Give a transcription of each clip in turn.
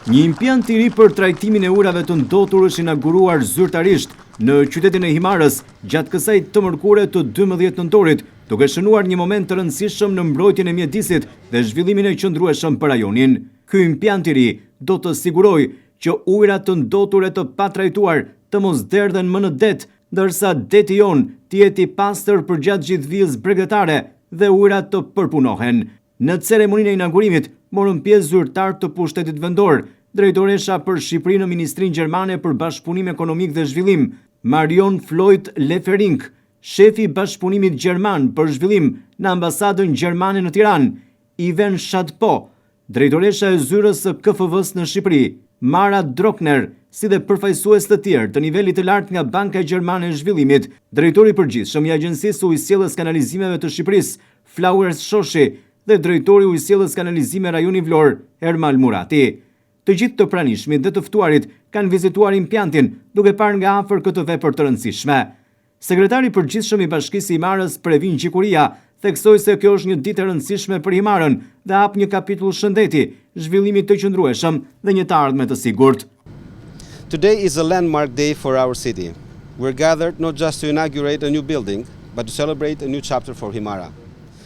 Një impjant i ri për trajtimin e ujrave të ndotur është inauguruar zyrtarisht në qytetin e Himarës gjatë kësaj të mërkure të 12 nëntorit, duke shënuar një moment të rëndësishëm në mbrojtjen e mjedisit dhe zhvillimin e qëndrueshëm për rajonin. Ky impjant i ri do të sigurojë që ujrat të ndotur e të patrajtuar të mos derdhen më në det, ndërsa deti jon të jetë i pastër përgjatë gjithë vijës bregdetare dhe ujrat të përpunohen. Në ceremoninë e inaugurimit morën pjesë zyrtar të pushtetit vendor, drejtoresha për Shqipërinë në Ministrinë Gjermane për Bashkëpunim Ekonomik dhe Zhvillim, Marion Floyd Lefering, shefi i Bashkëpunimit Gjerman për Zhvillim në Ambasadën Gjermane në Tiranë, Iven Shadpo, drejtoresha e zyrës së KFV-s në Shqipëri, Mara Drokner, si dhe përfaqësues të tjerë të nivelit të lartë nga Banka Gjermane e Zhvillimit, drejtori i përgjithshëm i Agjencisë Ujësjellës Kanalizimeve të Shqipërisë, Flauers Shoshi, dhe drejtori i Ujësjellës Kanalizime Rajoni Vlorë, Ermal Murati. Të gjithë të pranishmit dhe të ftuarit kanë vizituar impjantin, duke parë nga afër këtë vepër të rëndësishme. Sekretari i përgjithshëm i Bashkisë Himarës, Previn Gjikuria, theksoi se kjo është një ditë e rëndësishme për Himarën dhe hap një kapitull shëndeti, zhvillimit të qëndrueshëm dhe një të ardhme të sigurt. Today is a landmark day for our city. We're gathered not just to inaugurate a new building, but to celebrate a new chapter for Himara.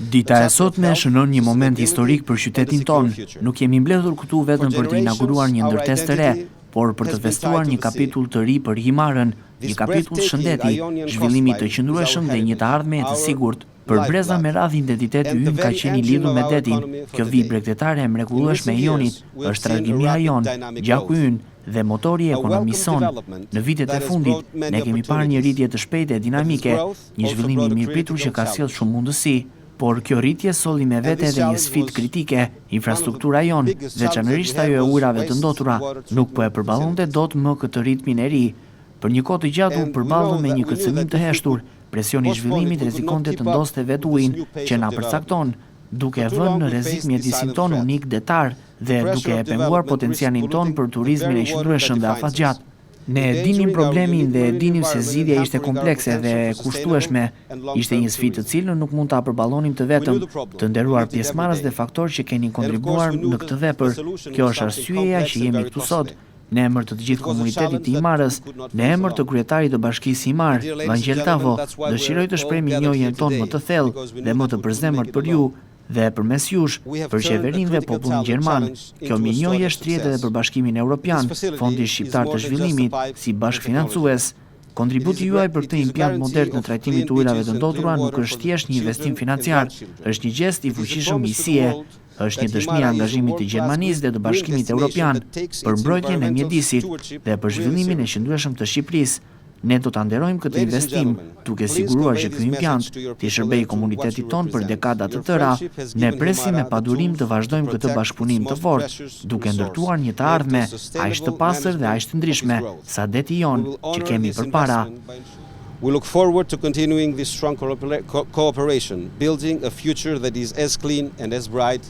Dita e sotme shënon një moment historik për qytetin ton. Nuk jemi mbledhur këtu vetëm për të inauguruar një ndërtesë të re, por për të festuar një kapitull të ri për Himarën, një kapitull shëndeti, zhvillimi të qëndrueshëm dhe një të ardhme e të sigurt. Për breza me radhë identiteti ynë ka qenë i lidhur me detin. Kjo vijë bregdetare e mrekullueshme e jonit është trashëgimia jon, gjaku ynë dhe motori i ekonomisë sonë. Në vitet e fundit ne kemi parë një rritje të shpejtë e dinamike, një zhvillim i mirëpritur që ka sjellë shumë mundësi. Por kjo rritje solli me vete edhe një sfidë kritike. Infrastruktura jon, veçanërisht ajo e ujrave të ndotura, nuk po e përballonte dot më këtë ritmin e ri. Për një kohë të gjatë u përballëm me një kërcënim të heshtur. Presioni i zhvillimit rrezikonte të ndoste vetë ujin që na përcakton, duke vënë në rrezik mjedisin ton unik detar dhe duke e penguar potencialin ton për turizmin e qëndrueshëm dhe afatgjat. Ne e dinim problemin dhe e dinim se zgjidhja ishte komplekse dhe e kushtueshme. Ishte një sfidë të cilën nuk mund ta përballonim të vetëm. Të nderuar pjesëmarrës dhe faktorë që keni kontribuar në këtë vepër, kjo është arsyeja që jemi këtu sot. Në emër të gjithë komunitetit të Himarës, në emër të kryetarit të Bashkisë Himar, Vangel Tavo, dëshiroj të shpreh mirënjohjen tonë më të thellë dhe më të përzemërt për ju dhe përmes jush për qeverinë dhe popullin gjerman. Kjo mirënjohje shtrihet edhe për Bashkimin Evropian, Fondi Shqiptar të Zhvillimit, si bashkëfinancues. Kontributi juaj për këtë impjant modern në trajtimin e ujrave të ndotura nuk është thjesht një investim financiar, është një gest i fuqishëm misie. Është një dëshmi e angazhimit të Gjermanisë dhe të Bashkimit Evropian për mbrojtjen e mjedisit dhe për zhvillimin e qëndrueshëm të Shqipërisë. Ne do ta nderojmë këtë investim, duke siguruar që ky impjant të shërbejë komunitetit ton për dekada të tëra. Ne presim me padurim të vazhdojmë këtë bashkëpunim të fortë, duke ndërtuar një të ardhme aq të pastër dhe aq të ndryshme sa deti jon që kemi përpara. We look forward to continuing this strong cooperation, building a future that is as clean and as bright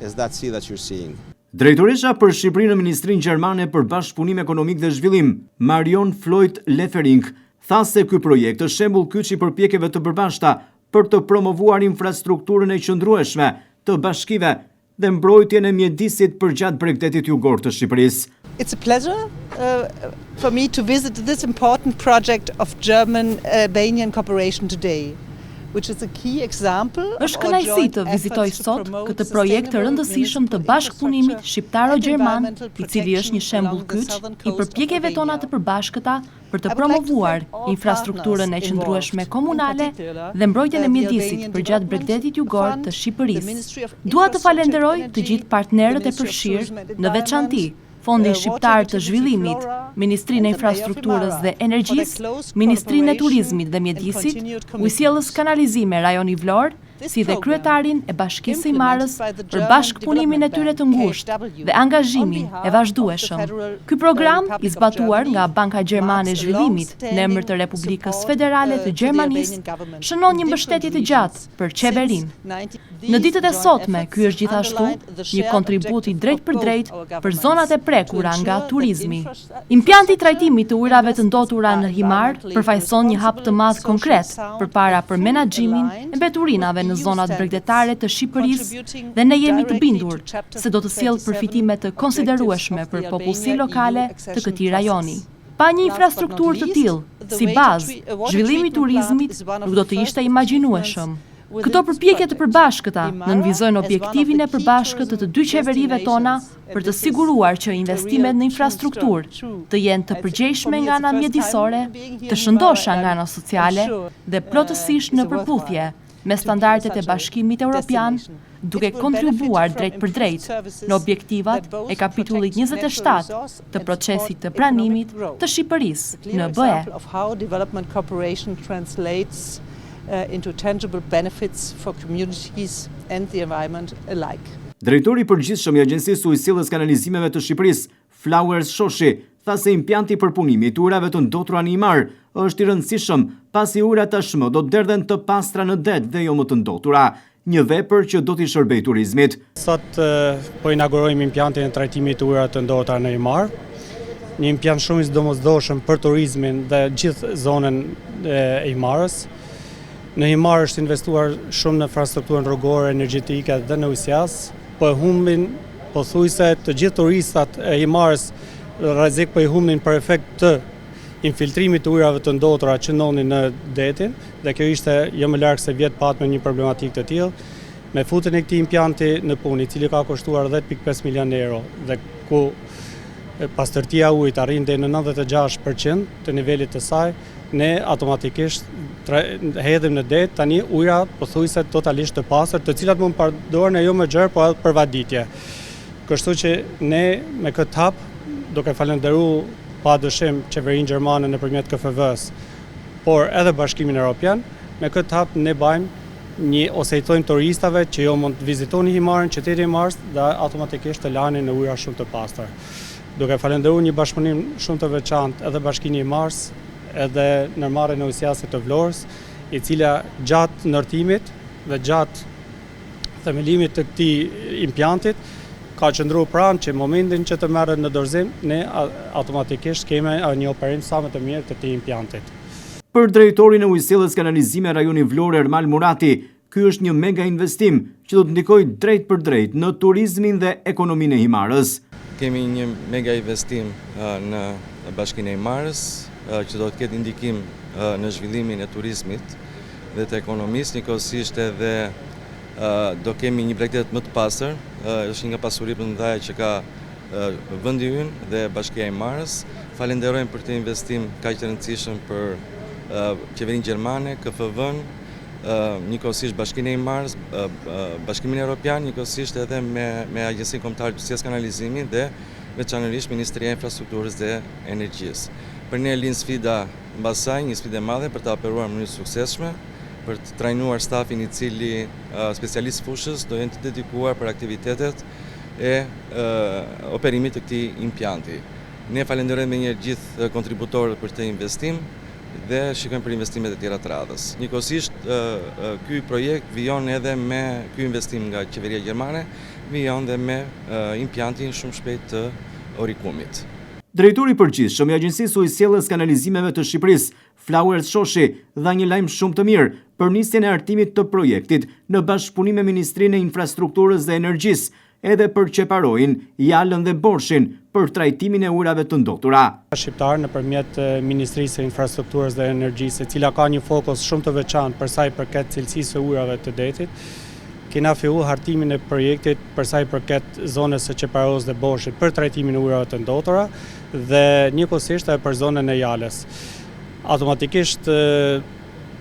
as that sea that you're seeing. Drejtoresha për Shqipërinë në Ministrinë Gjermane për Bashkëpunim Ekonomik dhe Zhvillim, Marion Floyd Lefering, tha se ky projekt është shembull kyç i përpjekjeve të përbashkëta për të promovuar infrastrukturën e qëndrueshme të bashkive dhe mbrojtjen e mjedisit përgjatë Bregdetit jugor të Shqipërisë. It's a pleasure for me to visit this important project of German-Albanian cooperation today. Është kënaqësi të vizitoj sot këtë projekt të rëndësishëm të bashkëpunimit shqiptaro-gjerman, i cili është një shembull kyç i përpjekjeve tona të përbashkëta për të promovuar infrastrukturën e qëndrueshme komunale dhe mbrojtjen e mjedisit përgjatë Bregdetit jugor të Shqipërisë. Dua të falenderoj të gjithë partnerët e përfshirë, në veçanti Fondi Shqiptar të Zhvillimit, Ministrinë e Infrastrukturës dhe Energjisë, Ministrinë e Turizmit dhe Mjedisit, Ujësjellës Kanalizime Rajoni Vlorë, si dhe kryetarin e Bashkisë së Himarës për bashkëpunimin e tyre të ngushtë dhe angazhimin e vazhdueshëm. Ky program i zbatuar nga Banka Gjermane e Zhvillimit në emër të Republikës Federale të Gjermanisë shënon një mbështetje të gjatë për qeverinë. Në ditët e sotme, ky është gjithashtu një kontribut i drejt për drejt për zonat e prekura nga turizmi. Impjanti i trajtimit të ujrave të ndotura në Himar përfaqëson një hap të madh konkret përpara për menaxhimin e mbeturinave në zonat bregdetare të Shqipërisë dhe ne jemi të bindur se do të sjellë përfitime të konsiderueshme për popullsi lokale të këtij rajoni. Pa një infrastrukturë të tillë, si bazë, zhvillimi i turizmit nuk do të ishte imagjinueshëm. Këto përpjekje të përbashkëta nënvizojnë objektivin e përbashkët të dy qeverive tona për të siguruar që investimet në infrastrukturë të jenë të përgjegjshme nga ana mjedisore, të shëndosha nga ana sociale dhe plotësisht në përputhje me standardet e Bashkimit Evropian, duke kontribuar drejt për drejt në objektivat e kapitullit 27 të procesit të pranimit të Shqipërisë në BE. Into tangible benefits for communities and the environment alike. Drejtori i përgjithshëm i Agjencisë Ujësillës Kanalizimeve të Shqipërisë, Flowers Shoshi, tha se impjanti i përpunimit të ujrave të ndotura në Imar është i rëndësishëm pasi ujrat tashmë do të derdhen të pastra në det dhe jo më të ndotura, një vepër që do t'i shërbejë turizmit. Sot po inaugurojmë impjantin e trajtimit të ujrave të ndotura në Imar, një impjant shumë i domosdoshëm për turizmin dhe gjithë zonën e Imarës. Në Imar është investuar shumë në infrastrukturën rrugore, energjetike dhe në ujësias, po e humbin pothuajse të gjithë turistat e Imarës rrezik po e humbin për efekt të infiltrimit të ujrave të ndotura që ndonin në detin, dhe kjo ishte jo më larg se vjet pat me një problematikë të tillë. Me futjen e këtij impjanti në punë, i cili ka kushtuar 10.5 milion euro dhe ku pastërtia e ujit arrin deri në 96% të nivelit të saj, ne automatikisht hedhim në det tani ujra pothuajse totalisht të pastër, të cilat mund përdoren jo më gjerë, por edhe për vaditje. Kështu që ne me këtë hap, duke falendëruar padyshim qeverinë gjermane nëpërmjet KFV-s, por edhe Bashkimin Evropian, me këtë hap ne bajmë ose i thojmë turistave që jo mund të vizitoni Imarën, qytetin e Imarës, dhe automatikisht të lanin në ujra shumë të pastër. Duke falendëruar një bashkëpunim shumë të veçantë edhe Bashkimi i Imarës, edhe ndërmarrjen e ujësiasit të Vlorës, i cila gjatë ndërtimit dhe gjatë themelimit të këtij impjantit ka qëndruar pranë që momentin që të merret në dorëzim, ne automatikisht kemi një operim sa më të mirë të këtij impjantit. Për drejtorin e ujësillës kanalizime rajoni Vlorë Ermal Murati, ky është një mega investim që do të ndikojë drejt për drejt në turizmin dhe ekonominë e Imarës. Kemi një mega investim në Bashkinë e Imarës, që do të ketë ndikim në zhvillimin e turizmit dhe të ekonomisë, njëkohësisht edhe do kemi një bregdet më të pastër, është një nga pasuritë më të mëdha që ka vendi ynë dhe Bashkia e Imarës. Falenderojmë për këtë investim kaq të rëndësishëm për qeverinë gjermane, KFV-n, njëkohësisht Bashkinë e Imarës, Bashkimin Evropian, njëkohësisht edhe me Agjencinë Kombëtare të Ujësisë Kanalizimit dhe veçanërisht Ministria e Infrastrukturës dhe Energjisë. Për ne lind sfida mbas saj, një sfidë e madhe për të operuar në mënyrë të suksesshme, për të trajnuar stafin i cili specialist fushës do jenë të dedikuar për aktivitetet e operimit të këtij impjanti. Ne falenderojmë me një gjithë kontributorët për këtë investim dhe shikojmë për investimet e tjera të radhës. Njëkohësisht, ky projekt vijon edhe me ky investim nga qeveria gjermane, vijon dhe me impjantin shumë shpejt të Orikumit. Drejtori i përgjithshëm i Agjencisë Ujësillës Kanalizimeve të Shqipërisë, Flowers Shoshi, dha një lajm shumë të mirë për nisjen e artimit të projektit në bashkëpunim me Ministrinë e Infrastrukturës dhe Energjisë, edhe për Çeparojin, Jalën dhe Borshin për trajtimin e ujrave të ndotura. Shqiptar nëpërmjet Ministrisë së Infrastrukturës dhe Energjisë, e cila ka një fokus shumë të veçantë për sa i përket cilësisë së ujrave të detit, kena filluar hartimin e projektit për sa i përket zonës së Çeparojës dhe Borshit për trajtimin e ujrave të ndotura dhe njëkohësisht edhe për zonën e Jalës. Automatikisht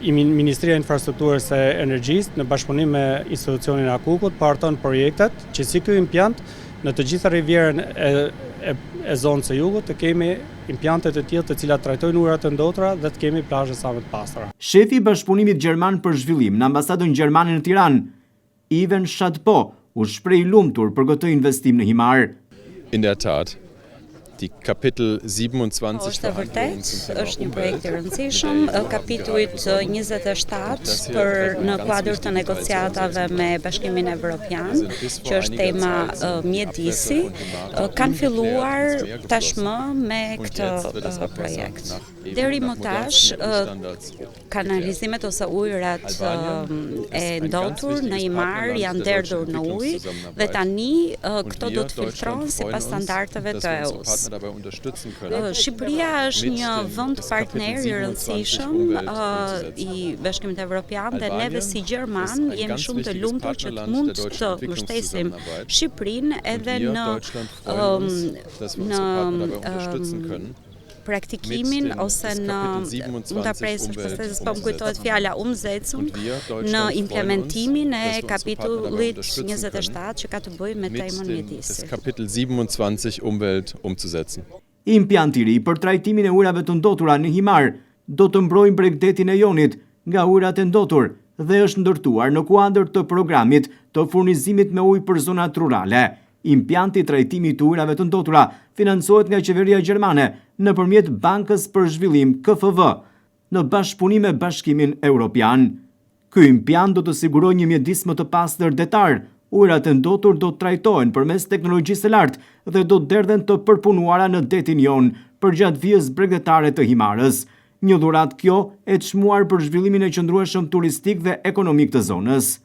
Ministria e Infrastrukturës e Energjisë në bashkëpunim me institucionin Akukut parton projektet që si ky impjant në të gjitha rivjerën e zonës së jugut të kemi impjante të tillë të cilat trajtojnë ujrat të ndotura dhe të kemi plazhe sa më të pastra. Shefi i Bashkëpunimit Gjerman për Zhvillim në Ambasadën Gjermane në Tiranë, Ivan Shadpo, u shpreh i lumtur për këtë investim në Imar. In der Tat Die Kapitel 27 Është vërtet, është një projekt I rëndësishëm, kapitulli 27 për në kuadër të negociatave me Bashkimin Evropian, që është tema mjedisi, kanë filluar tashmë me këtë projekt. Deri më tash, kanalizimet ose ujërat e ndotur në Imar janë derdhur në ujë dhe tani këto do të filtrohen sipas standardeve të EU-s. Shqipëria është një vend partner I rëndësishëm I Bashkimit Evropian dhe neve si Gjerman jemi shumë të lumtur që të mund të mbështesim Shqipërinë edhe në praktikimin ose mund ta presësh përse po më kujtohet fjala umsetzung në implementimin e kapitullit 27 që ka të bëjë me temën mjedisi. Kapitel 27 Umwelt umzusetzen. Impjanti I ri për trajtimin e ujrave të ndotura në Himar do të mbrojë bregdetin e Jonit nga ujrat e ndotur dhe është ndërtuar në kuadër të programit të furnizimit me ujë për zonat rurale. Impjanti trajtimit të ujrave të ndotura financohet nga qeveria gjermane nëpërmjet Bankës për Zhvillim KFV në bashkëpunim me Bashkimin Evropian. Ky impjant do të sigurojë një mjedis më të pastër detar. Ujrat e ndotur do të trajtohen përmes teknologjisë së lartë dhe do të derdhen të përpunuara në detin Jon përgjatë vijës bregdetare të Himarës. Një dhuratë kjo e çmuar për zhvillimin e qëndrueshëm turistik dhe ekonomik të zonës.